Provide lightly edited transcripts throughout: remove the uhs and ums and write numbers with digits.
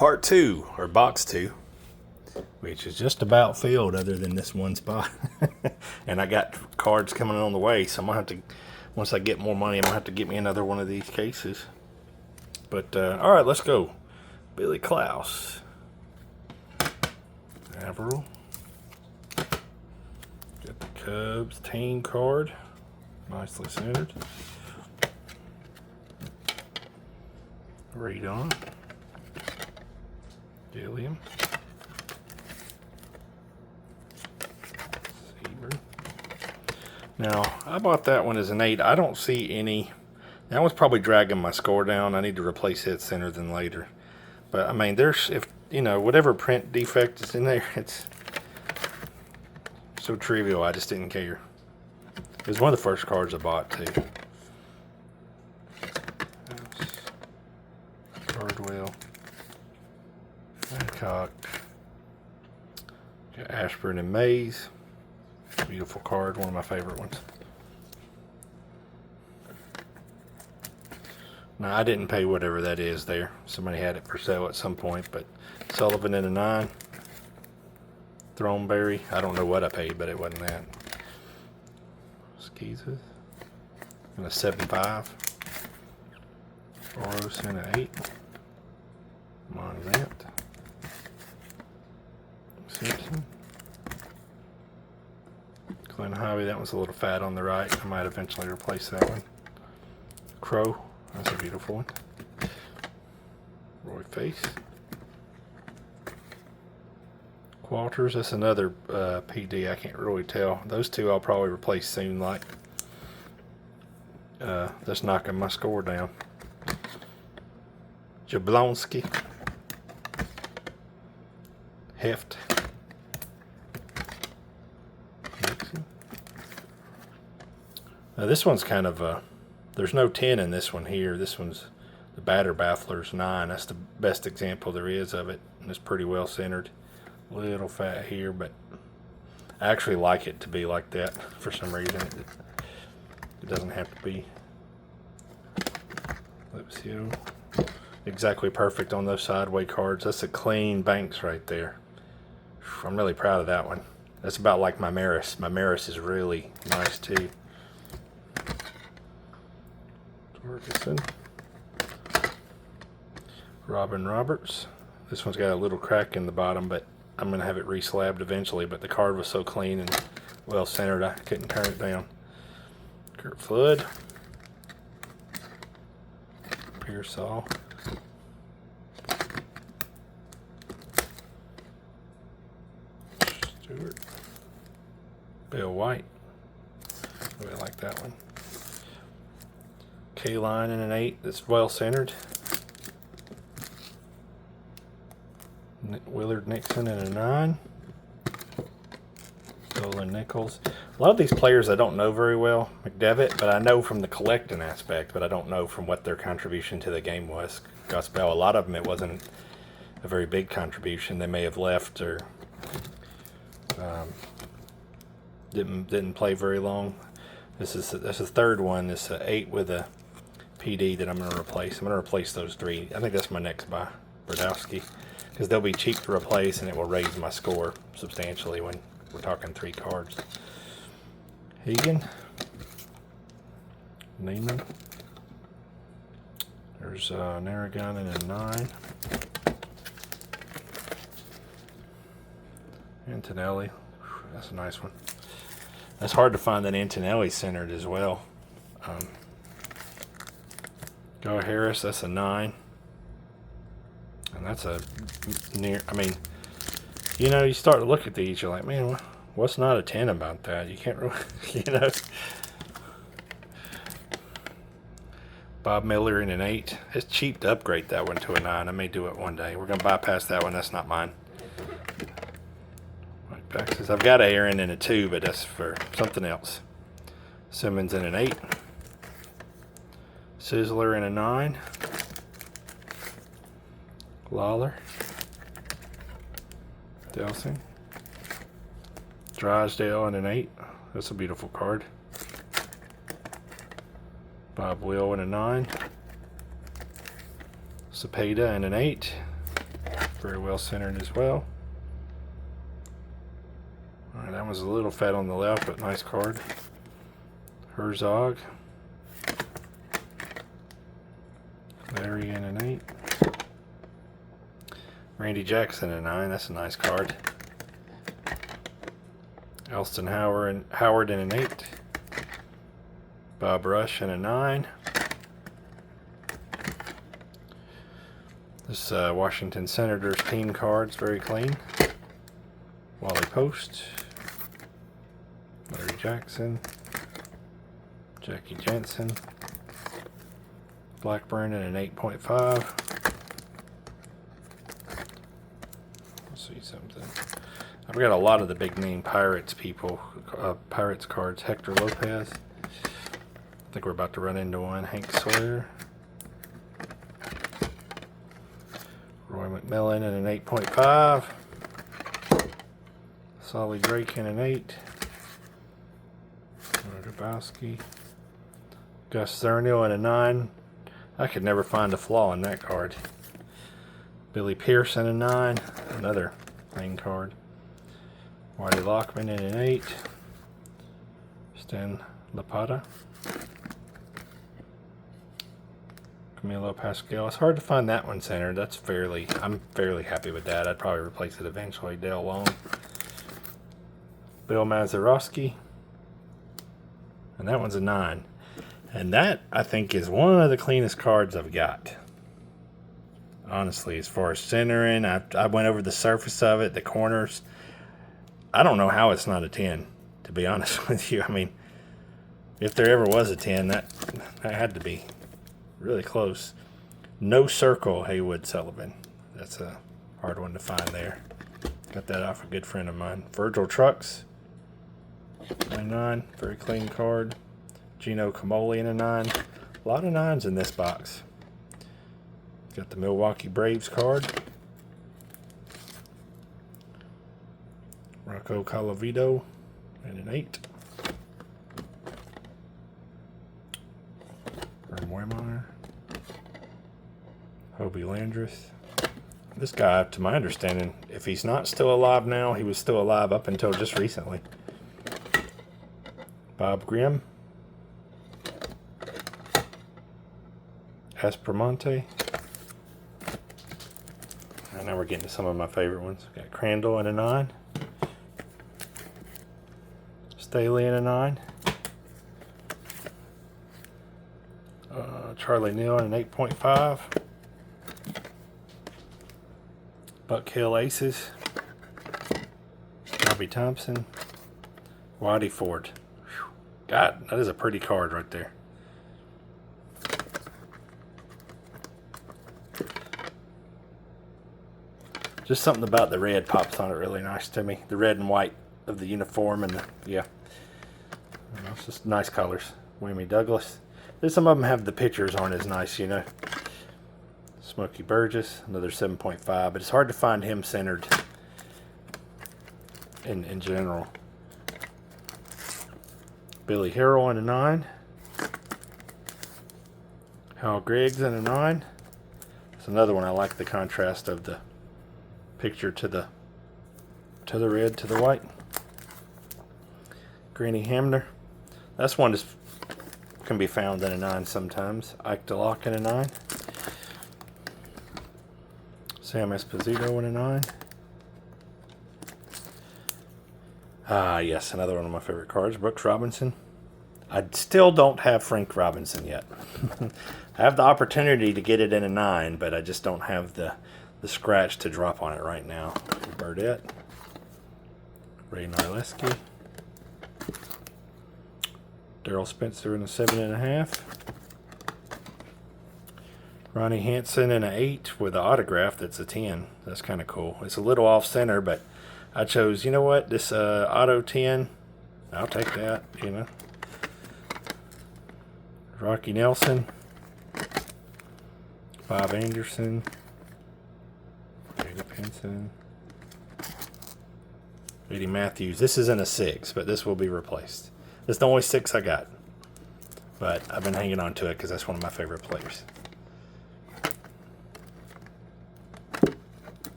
part 2, or box 2, which is just about filled other than this one spot. And I got cards coming on the way, so I'm going to have to, once I get more money, I'm going to have to get me another one of these cases. But, alright, let's go. Billy Klaus. Averill. Got the Cubs team card. Nicely centered. Radon. Gilliam. Seaver. Now, I bought that one as an 8. I don't see any. That one's probably dragging my score down. I need to replace it sooner than later. But, I mean, there's, if, you know, whatever print defect is in there, it's so trivial, I just didn't care. It was one of the first cards I bought, too. Cardwell. Hancock. Got Ashburn and Mays. Beautiful card, one of my favorite ones. Now, I didn't pay whatever that is there. Somebody had it for sale at some point, but Sullivan in a 9. Throneberry. I don't know what I paid, but it wasn't that. Skeezes. And a 7.5. Boros in a 8. Monzant. Simpson. Glenn Hobby, that one's a little fat on the right. I might eventually replace that one. Crow, that's a beautiful one. Roy Face. Walters, that's another PD, I can't really tell. Those two I'll probably replace soon, like. That's knocking my score down. Jablonski. Heft. Now this one's kind of there's no 10 in this one here. This one's the Batter Baffler's 9. That's the best example there is of it, and it's pretty well centered. A little fat here, but I actually like it to be like that for some reason. It doesn't have to be. Let's see. Exactly perfect on those sideway cards. That's a clean Banks right there. I'm really proud of that one. That's about like my Maris. My Maris is really nice too. Ferguson. Robin Roberts. This one's got a little crack in the bottom, but I'm going to have it reslabbed eventually. But the card was so clean and well centered, I couldn't turn it down. Kurt Flood. Pearsall. Stewart. Bill White. I really like that one. K-Line in an 8 that's well centered. Willard Nixon in a 9. Dolan Nichols. A lot of these players I don't know very well. McDevitt, but I know from the collecting aspect, but I don't know from what their contribution to the game was. Gospel, a lot of them it wasn't a very big contribution. They may have left or didn't play very long. This is the third one. This is an 8 with a PD that I'm going to replace. I'm going to replace those 3. I think that's my next buy. Brodowski. Because they'll be cheap to replace and it will raise my score substantially when we're talking 3 cards. Hegan. Neiman. There's Narragon in a 9. Antonelli. That's a nice one. That's hard to find that Antonelli centered as well. Go Harris, that's a 9. And that's a near, I mean, you know, you start to look at these, you're like, man, what's not a 10 about that? You can't really, you know. Bob Miller in an 8. It's cheap to upgrade that one to a 9. I may do it one day. We're going to bypass that one. That's not mine. I've got Aaron in a 2, but that's for something else. Simmons in an 8. Sizzler in a 9. Lawler. Delsing. Drysdale in an 8. That's a beautiful card. Bob Will in a 9. Cepeda in an 8. Very well centered as well. Alright, that was a little fat on the left, but nice card. Herzog. Larry in an 8. Randy Jackson in a 9. That's a nice card. Elston Howard in an 8. Bob Rush in a 9. This Washington Senators team card's very clean. Wally Post. Larry Jackson. Jackie Jensen. Blackburn in an 8.5. Let's see something. I've got a lot of the big name Pirates Pirates cards. Hector Lopez. I think we're about to run into one. Hank Sawyer. Roy McMillan in an 8.5. Solly Drake in an 8. Grabowski. Gus Thurniel in a 9. I could never find a flaw in that card. Billy Pierce in a 9. Another main card. Whitey Lockman in an 8. Stan Lapata. Camilo Pascal. It's hard to find that one centered. I'm fairly happy with that. I'd probably replace it eventually. Dale Long. Bill Mazeroski. And that one's a 9. And that, I think, is one of the cleanest cards I've got. Honestly, as far as centering, I went over the surface of it, the corners. I don't know how it's not a 10, to be honest with you. I mean, if there ever was a 10, that had to be really close. No circle, Haywood Sullivan. That's a hard one to find there. Got that off a good friend of mine. Virgil Trucks. 9, very clean card. Gino Camoli in a 9. A lot of 9s in this box. Got the Milwaukee Braves card. Rocco Colavito in an 8. Vern Moymeyer. Hobie Landreth. This guy, to my understanding, if he's not still alive now, he was still alive up until just recently. Bob Grimm. Aspromonte. And now we're getting to some of my favorite ones. Got Crandall in a 9. Staley in a 9. Charlie Neal in an 8.5. Buck Hill Aces. Bobby Thompson. Waddy Ford. Whew. God, that is a pretty card right there. Just something about the red pops on it really nice to me. The red and white of the uniform and yeah. It's just nice colors. Whammy Douglas. There's some of them have the pictures aren't as nice, you know. Smokey Burgess, another 7.5, but it's hard to find him centered in general. Billy Harrell in a 9. Hal Griggs in a 9. It's another one I like the contrast of the picture to the red to the white. Granny Hamner. That's one that can be found in a 9 sometimes. Ike DeLock in a 9. Sam Esposito in a 9. Yes, another one of my favorite cards. Brooks Robinson. I still don't have Frank Robinson yet. I have the opportunity to get it in a 9, but I just don't have the scratch to drop on it right now. Burdette. Ray Narleski. Daryl Spencer in a 7.5. Ronnie Hansen in an 8 with an autograph that's a 10. That's kind of cool. It's a little off center, but I chose, you know what, this auto 10, I'll take that, you know. Rocky Nelson. Bob Anderson. Eddie Pinson. Eddie Matthews. This isn't a 6, but this will be replaced. This is the only 6 I got. But I've been hanging on to it because that's one of my favorite players.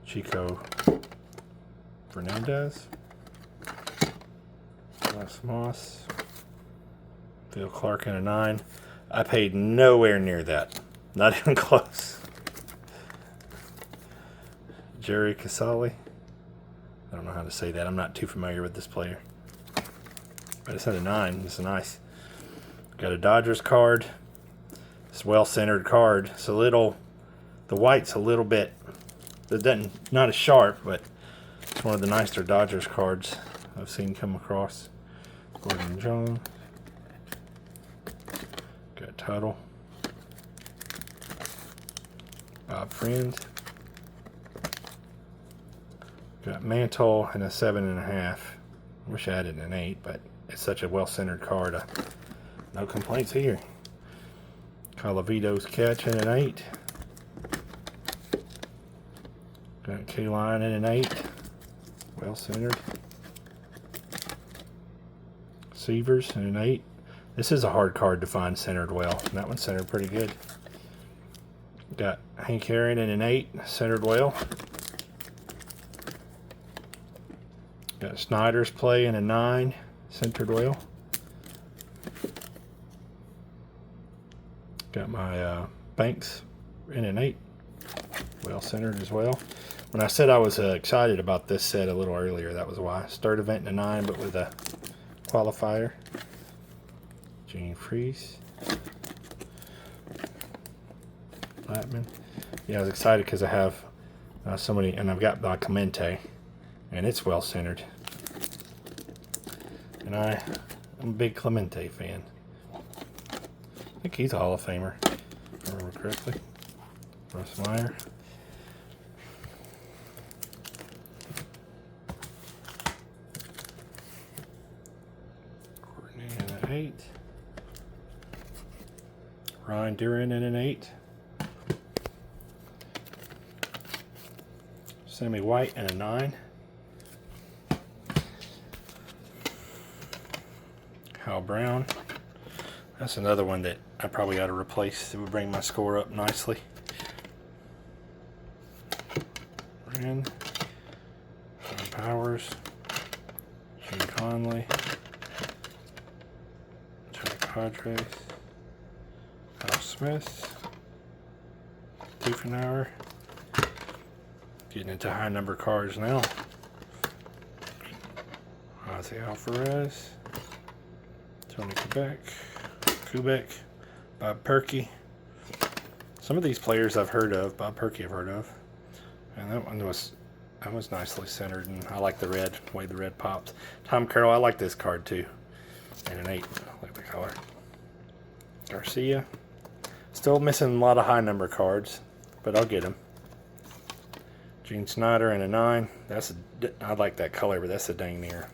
Chico Fernandez. Les Moss. Phil Clark in a 9. I paid nowhere near that. Not even close. Jerry Casale. I don't know how to say that. I'm not too familiar with this player. But it's at a 9. It's nice. Got a Dodgers card. It's a well-centered card. It's a little, the white's a little bit, it doesn't, not as sharp, but it's one of the nicer Dodgers cards I've seen come across. Gordon Jones. Got Tuttle. Bob Friend. Got Mantle and a 7.5. I wish I had an 8, but it's such a well-centered card. No complaints here. Colavito's catch in an 8. Got K-Line in an 8. Well-centered. Seavers in an 8. This is a hard card to find centered well. That one's centered pretty good. Got Hank Aaron in an 8. Centered well. Got Snyder's play in a 9. Centered well. Got my Banks in an 8. Well centered as well. When I said I was excited about this set a little earlier, that was why. Start event in a 9, but with a qualifier. Gene Freeze. Blackman. Yeah, I was excited because I have so many, and I've got my Clemente, and it's well centered. And I'm a big Clemente fan. I think he's a Hall of Famer, if I remember correctly. Russ Meyer. Courtney in an 8. Ryan Duran in an 8. Sammy White in a 9. Hal Brown. That's another one that I probably ought to replace. It would bring my score up nicely. Brand. John Powers. Jim Conley. Jack Padres. Al Smith. Tiefenauer. Getting into high number cards now. Ozzie Alvarez. Tony Kubek, Bob Perkey. Some of these players I've heard of. Bob Perkey I've heard of. And that was nicely centered, and I like the red, the way the red pops. Tom Carroll, I like this card too. And an 8, I like the color. Garcia. Still missing a lot of high number cards, but I'll get them. Gene Snyder in a 9. I like that color, but that's a dang near.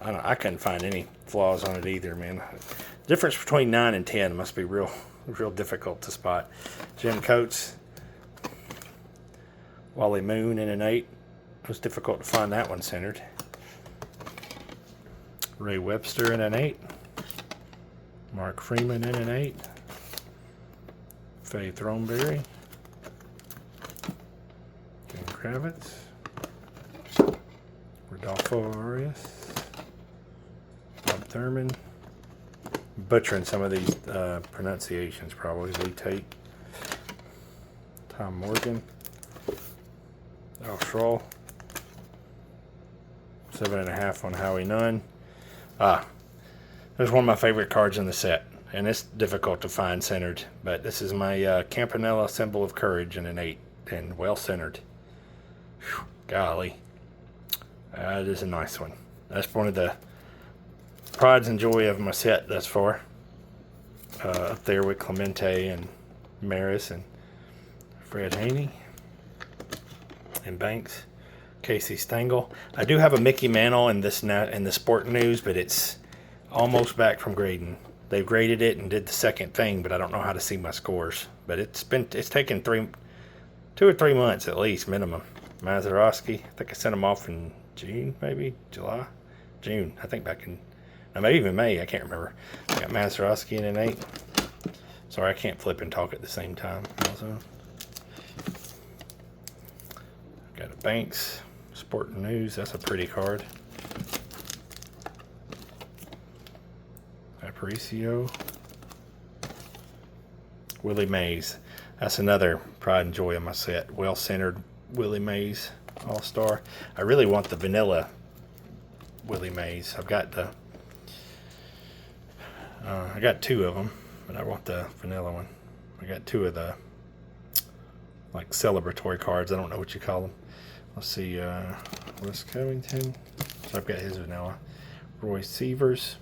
I couldn't find any flaws on it either, man. The difference between 9 and 10 must be real difficult to spot. Jim Coates, Wally Moon in an 8. It was difficult to find that one centered. Ray Webster in an 8. Mark Freeman in an 8. Faye Throneberry. Ken Kravitz. Rodolfo Arias. Bob Thurman. Butchering some of these pronunciations probably. Lee Tate. Tom Morgan. Al Schroll. 7.5 on Howie Nunn. There's one of my favorite cards in the set, and it's difficult to find centered, but this is my Campanella Symbol of Courage in an 8, and well centered. Whew, golly. It is a nice one. That's one of the prides and joy of my set thus far. Up there with Clemente and Maris and Fred Haney and Banks. Casey Stengel. I do have a Mickey Mantle in the Sport News, but it's almost back from grading. They've graded it and did the second thing, but I don't know how to see my scores. But it's taken 2 or 3 months at least minimum. Mazeroski, I think I sent them off in June, maybe July, June. I think back in, no, maybe even May. I can't remember. I got Mazeroski in an 8. Sorry, I can't flip and talk at the same time. Also, Got a Banks, Sporting News. That's a pretty card. Aparicio. Willie Mays. That's another pride and joy of my set. Well-centered Willie Mays All-Star. I really want the vanilla Willie Mays. I've got the I got two of them, but I want the vanilla one. I got two of the like celebratory cards. I don't know what you call them. Let's see, Wes Covington. So I've got his vanilla. Roy Sievers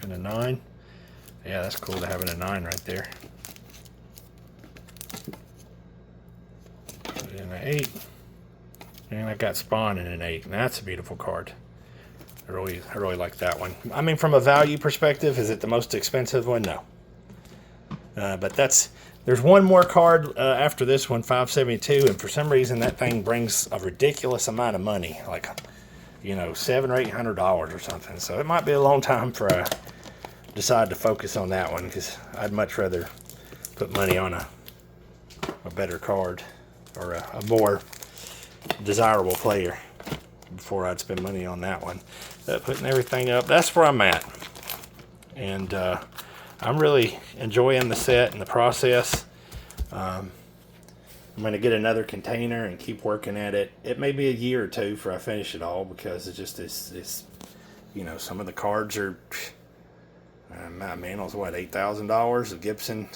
and a 9. Yeah, that's cool to have in a 9 right there. Put it in an 8. And I got Spawn in an 8. And that's a beautiful card. I really like that one. I mean, from a value perspective, is it the most expensive one? No. But there's one more card after this one, 572, and for some reason that thing brings a ridiculous amount of money, like, you know, $700 or $800 or something. So it might be a long time for I decide to focus on that one, because I'd much rather put money on a better card or a more desirable player before I'd spend money on that one. Putting everything up, that's where I'm at. And I'm really enjoying the set and the process. I'm going to get another container and keep working at it. It may be a year or two before I finish it all, because it just is, you know, some of the cards are, Matt Mantle's what, $8,000? A Gibson,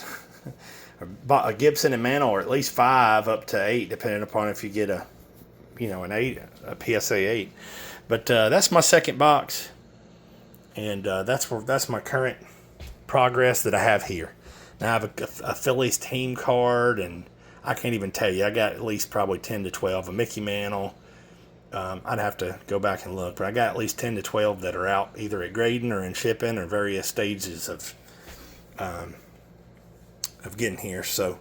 a Gibson and Mantle are at least 5 up to 8, depending upon if you get a, you know, an 8, a PSA 8. But that's my second box, and that's my current progress that I have here. Now I have a Phillies team card, and I can't even tell you. I got at least probably 10 to 12. A Mickey Mantle. I'd have to go back and look, but I got at least 10 to 12 that are out either at grading or in shipping or various stages of getting here. So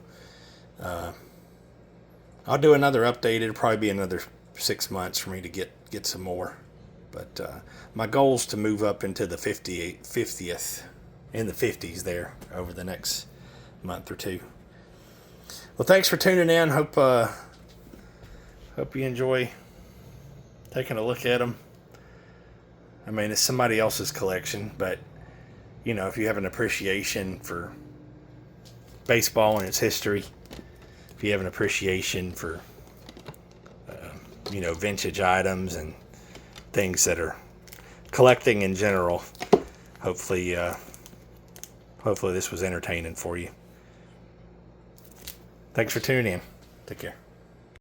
I'll do another update. It'll probably be another 6 months for me to get some more. But my goal is to move up into the 50th, in the 50s there over the next month or two. Well, thanks for tuning in. Hope you enjoy taking a look at them. I mean, it's somebody else's collection, but, you know, if you have an appreciation for baseball and its history, if you have an appreciation for, you know, vintage items and things that are collecting in general, hopefully this was entertaining for you. Thanks for tuning in. Take care.